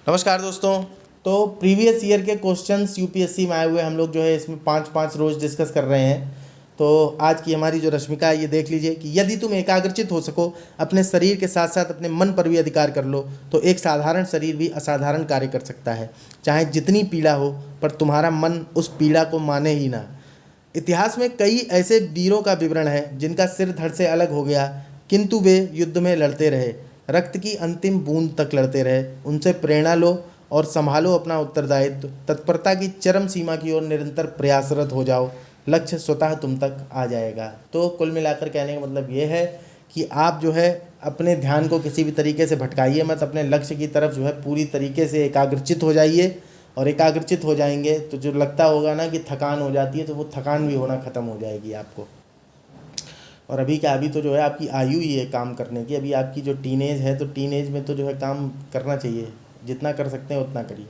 नमस्कार दोस्तों। तो प्रीवियस ईयर के क्वेश्चंस यूपीएससी में आए हुए हम लोग जो है इसमें पाँच पाँच रोज डिस्कस कर रहे हैं। तो आज की हमारी जो रश्मिका है ये देख लीजिए कि यदि तुम एकाग्रचित हो सको, अपने शरीर के साथ साथ अपने मन पर भी अधिकार कर लो, तो एक साधारण शरीर भी असाधारण कार्य कर सकता है। चाहे जितनी पीड़ा हो, पर तुम्हारा मन उस पीड़ा को माने ही ना। इतिहास में कई ऐसे वीरों का विवरण है जिनका सिर धड़ से अलग हो गया, किंतु वे युद्ध में लड़ते रहे, रक्त की अंतिम बूंद तक लड़ते रहे। उनसे प्रेरणा लो और संभालो अपना उत्तरदायित्व। तत्परता की चरम सीमा की ओर निरंतर प्रयासरत हो जाओ, लक्ष्य स्वतः तुम तक आ जाएगा। तो कुल मिलाकर कहने का मतलब ये है कि आप जो है अपने ध्यान को किसी भी तरीके से भटकाइए मत, अपने लक्ष्य की तरफ जो है पूरी तरीके से एकाग्रचित हो जाइए। और एकाग्रचित हो जाएंगे तो जो लगता होगा ना कि थकान हो जाती है, तो वो थकान भी होना ख़त्म हो जाएगी आपको। और अभी क्या, अभी तो जो है आपकी आयु ही है काम करने की। अभी आपकी जो टीनेज है, तो टीनेज में तो जो है काम करना चाहिए, जितना कर सकते हैं उतना करिए।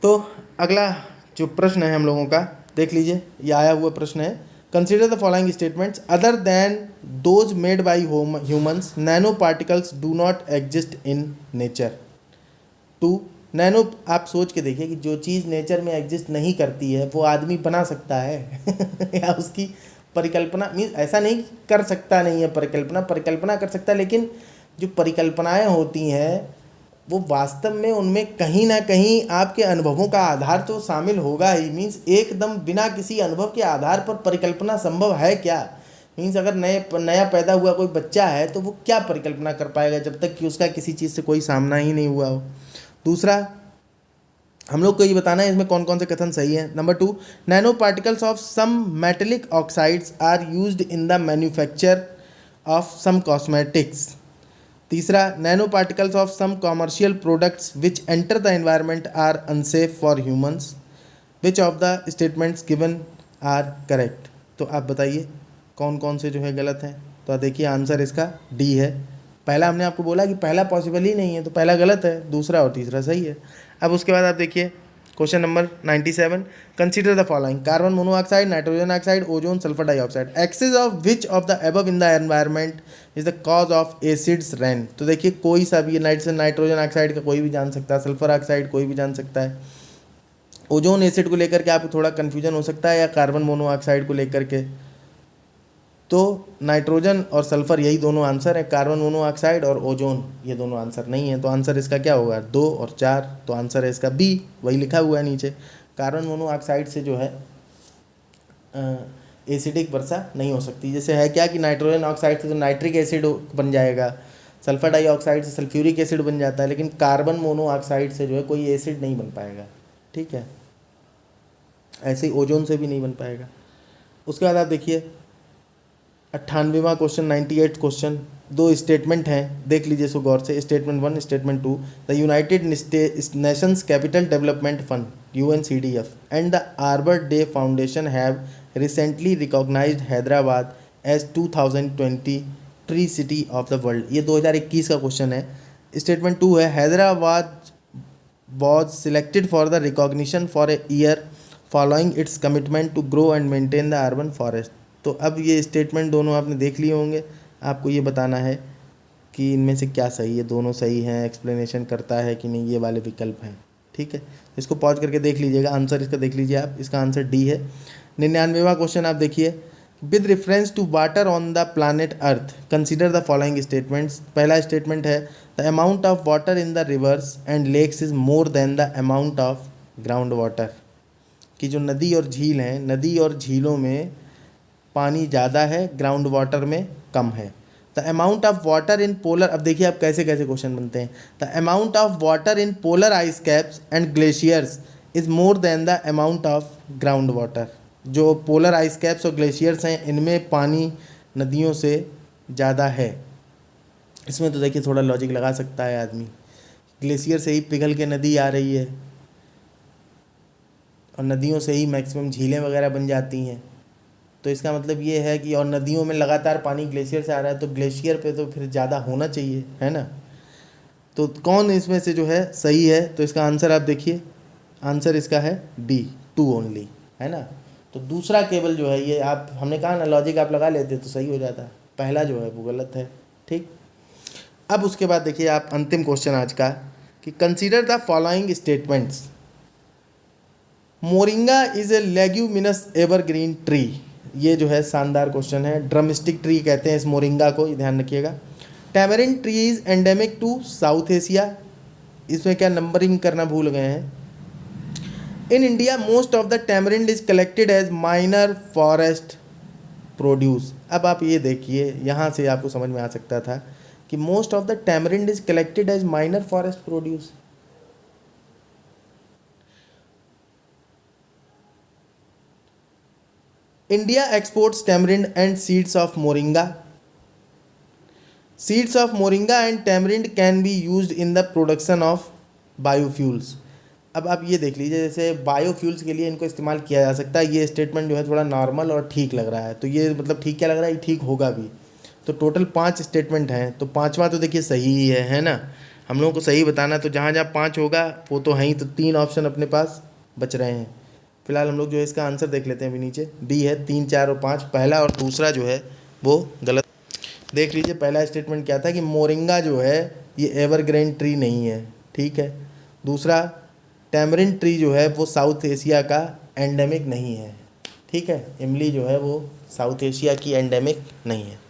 तो अगला जो प्रश्न है हम लोगों का देख लीजिए, ये आया हुआ प्रश्न है। Consider the following statements, other than those made by humans nano particles do not exist in nature. Two, nano, आप सोच के देखिए कि जो चीज़ नेचर में एग्जिस्ट नहीं करती है वो आदमी बना सकता है या उसकी परिकल्पना, मीन्स ऐसा नहीं कि कर सकता नहीं है, परिकल्पना परिकल्पना कर सकता है, लेकिन जो परिकल्पनाएं होती हैं वो वास्तव में उनमें कहीं ना कहीं आपके अनुभवों का आधार तो शामिल होगा ही। मीन्स एकदम बिना किसी अनुभव के आधार पर परिकल्पना संभव है क्या? मीन्स अगर नया पैदा हुआ कोई बच्चा है तो वो क्या परिकल्पना कर पाएगा जब तक कि उसका किसी चीज़ से कोई सामना ही नहीं हुआ हो। दूसरा, हम लोग को ये बताना है इसमें कौन कौन से कथन सही है। Number two, nano particles of some metallic oxides are used in the manufacture of some cosmetics. तीसरा, nano particles of some commercial products which enter the environment are unsafe for humans. Which of the statements given are correct. तो आप बताइए कौन कौन से जो है गलत हैं। तो देखिए आंसर इसका डी है। पहला हमने आपको बोला कि पहला पॉसिबल ही नहीं है, तो पहला गलत है, दूसरा और तीसरा सही है। अब उसके बाद आप देखिए question number 97, consider the following, carbon monoxide, nitrogen oxide, ozone, sulphur dioxide, excess of which of the above in the environment is the cause of acids rain. तो देखिए कोई सा भी, नाइट्रोजन ऑक्साइड का कोई भी जान सकता है, सल्फर ऑक्साइड कोई भी जान सकता है, ओजोन एसिड को लेकर के आपको थोड़ा कन्फ्यूजन हो सकता है, या कार्बन मोनोऑक्साइड को लेकर के। तो नाइट्रोजन और सल्फर यही दोनों आंसर है, कार्बन मोनोऑक्साइड और ओजोन ये दोनों आंसर नहीं है। तो आंसर इसका क्या होगा, 2 और 4। तो आंसर है इसका बी, वही लिखा हुआ है नीचे। कार्बन मोनोऑक्साइड से जो है एसिडिक वर्षा नहीं हो सकती। जैसे है क्या कि नाइट्रोजन ऑक्साइड से तो नाइट्रिक एसिड बन जाएगा, सल्फर डाइऑक्साइड से सल्फ्यूरिक एसिड बन जाता है, लेकिन कार्बन मोनोऑक्साइड से जो है कोई एसिड नहीं बन पाएगा। ठीक है, ऐसे ही ओजोन से भी नहीं बन पाएगा। उसके बाद आप देखिए 98वां क्वेश्चन, 98 क्वेश्चन, 2 स्टेटमेंट हैं, देख लीजिए इसको गौर से। Statement 1, statement 2, the United Nations Capital Development Fund UNCDF and the Arbor Day Foundation have recently recognised Hyderabad as 2020 tree city of the world. ये 2021 का क्वेश्चन है। स्टेटमेंट 2 है, Hyderabad was selected for the recognition for a year following its commitment to grow and maintain the urban forest। तो अब ये statement दोनों आपने देख लिए होंगे, आपको ये बताना है कि इनमें से क्या सही है। दोनों सही हैं, एक्सप्लेनेशन करता है कि नहीं, ये वाले विकल्प हैं। ठीक है, इसको पॉज करके देख लीजिएगा, आंसर इसका देख लीजिए आप, इसका आंसर डी है। 99वां क्वेश्चन आप देखिए, with reference to water on the planet earth consider the following statements. पहला स्टेटमेंट है, the amount of water in the rivers and lakes is more than the amount of ground water. कि जो नदी और झील हैं, नदी और झीलों में पानी ज़्यादा है, ग्राउंड वाटर में कम है। The amount of water in polar, अब देखिए आप कैसे कैसे क्वेश्चन बनते हैं। The amount of water in polar ice caps and glaciers is more than the amount of ground water. जो पोलर आइस कैप्स और ग्लेशियर्स हैं, इनमें पानी नदियों से ज़्यादा है। इसमें तो देखिए थोड़ा लॉजिक लगा सकता है आदमी, ग्लेशियर से ही पिघल के नदी आ रही है और नदियों से ही मैक्सिमम झीलें वगैरह बन जाती हैं। तो इसका मतलब ये है कि, और नदियों में लगातार पानी ग्लेशियर से आ रहा है, तो ग्लेशियर पे तो फिर ज़्यादा होना चाहिए, है ना। तो कौन इसमें से जो है सही है, तो इसका आंसर आप देखिए, आंसर इसका है डी, 2 ओनली, है ना। तो दूसरा केवल जो है ये, आप, हमने कहा ना लॉजिक आप लगा लेते तो सही हो जाता, पहला जो है वो गलत है। ठीक, अब उसके बाद देखिए आप अंतिम क्वेश्चन आज का, कि consider the following statements. Moringa is a leguminous evergreen tree. ये जो है शानदार क्वेश्चन है। ड्रमस्टिक ट्री कहते हैं इस मोरिंगा को, ये ध्यान रखिएगा। Tamarind tree is endemic to South Asia. इसमें क्या नंबरिंग करना भूल गए हैं। In India most of the tamarind is collected as minor forest produce. अब आप ये देखिए, यहाँ से आपको समझ में आ सकता था कि most of the tamarind is collected as minor forest produce. India exports tamarind and seeds of moringa. Seeds of moringa and tamarind can be used in the production of biofuels. अब आप ये देख लीजिए, जैसे बायोफ्यूल्स के लिए इनको इस्तेमाल किया जा सकता है। ये स्टेटमेंट जो है थोड़ा नॉर्मल और ठीक लग रहा है, तो ये मतलब ठीक क्या लग रहा है, ये ठीक होगा भी। तो टोटल 5 स्टेटमेंट हैं, तो पाँचवा तो देखिए सही ही है ना। हम लोगों को सही बताना, तो जहाँ जहाँ 5 होगा वो तो है ही, तो 3 ऑप्शन अपने पास बच रहे हैं। फिलहाल हम लोग जो है इसका आंसर देख लेते हैं अभी नीचे। डी है 3, 4 और 5। पहला और दूसरा जो है वो गलत। देख लीजिए, पहला स्टेटमेंट क्या था कि मोरिंगा जो है ये एवरग्रीन ट्री नहीं है, ठीक है। दूसरा, टैमरिंड ट्री जो है वो साउथ एशिया का एंडेमिक नहीं है, ठीक है। इमली जो है वो साउथ एशिया की एंडेमिक नहीं है।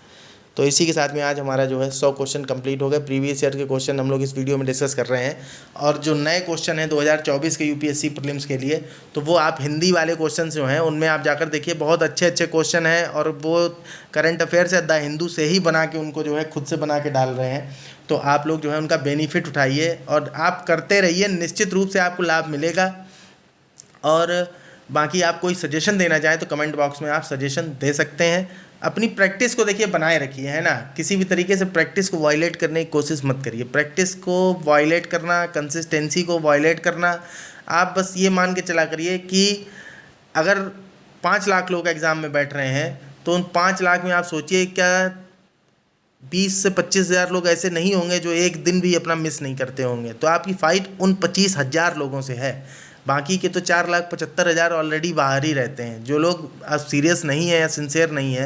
तो इसी के साथ में आज हमारा जो है 100 क्वेश्चन कंप्लीट हो गए। प्रीवियस ईयर के क्वेश्चन हम लोग इस वीडियो में डिस्कस कर रहे हैं, और जो नए क्वेश्चन हैं 2024 के यूपीएससी प्रीलिम्स के लिए, तो वो आप हिंदी वाले क्वेश्चन जो हैं उनमें आप जाकर देखिए, बहुत अच्छे अच्छे क्वेश्चन हैं, और वो करंट अफेयर्स है द हिंदू से ही बना के उनको जो है खुद से बना के डाल रहे हैं। तो आप लोग जो है उनका बेनिफिट उठाइए और आप करते रहिए, निश्चित रूप से आपको लाभ मिलेगा। और बाकी आप कोई सजेशन देना चाहें तो कमेंट बॉक्स में आप सजेशन दे सकते हैं। अपनी प्रैक्टिस को देखिए बनाए रखिए, है ना। किसी भी तरीके से प्रैक्टिस को वायलेट करने की कोशिश मत करिए। प्रैक्टिस को वायलेट करना, कंसिस्टेंसी को वायलेट करना, आप बस ये मान के चला करिए कि अगर 5 लाख लोग एग्ज़ाम में बैठ रहे हैं, तो उन 5 लाख में आप सोचिए क्या 20 से 25 हज़ार लोग ऐसे नहीं होंगे जो एक दिन भी अपना मिस नहीं करते होंगे। तो आपकी फ़ाइट उन 25,000 लोगों से है। बाकी के तो 4,75,000 ऑलरेडी बाहर ही रहते हैं। जो लोग अब सीरियस नहीं है या सिंसियर नहीं है,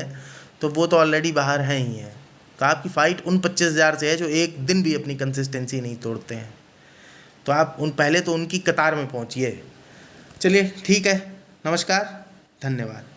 तो वो तो ऑलरेडी बाहर हैं ही हैं। तो आपकी फ़ाइट उन 25,000 से है जो एक दिन भी अपनी कंसिस्टेंसी नहीं तोड़ते हैं। तो आप पहले तो उनकी कतार में पहुंचिए। चलिए ठीक है, नमस्कार, धन्यवाद।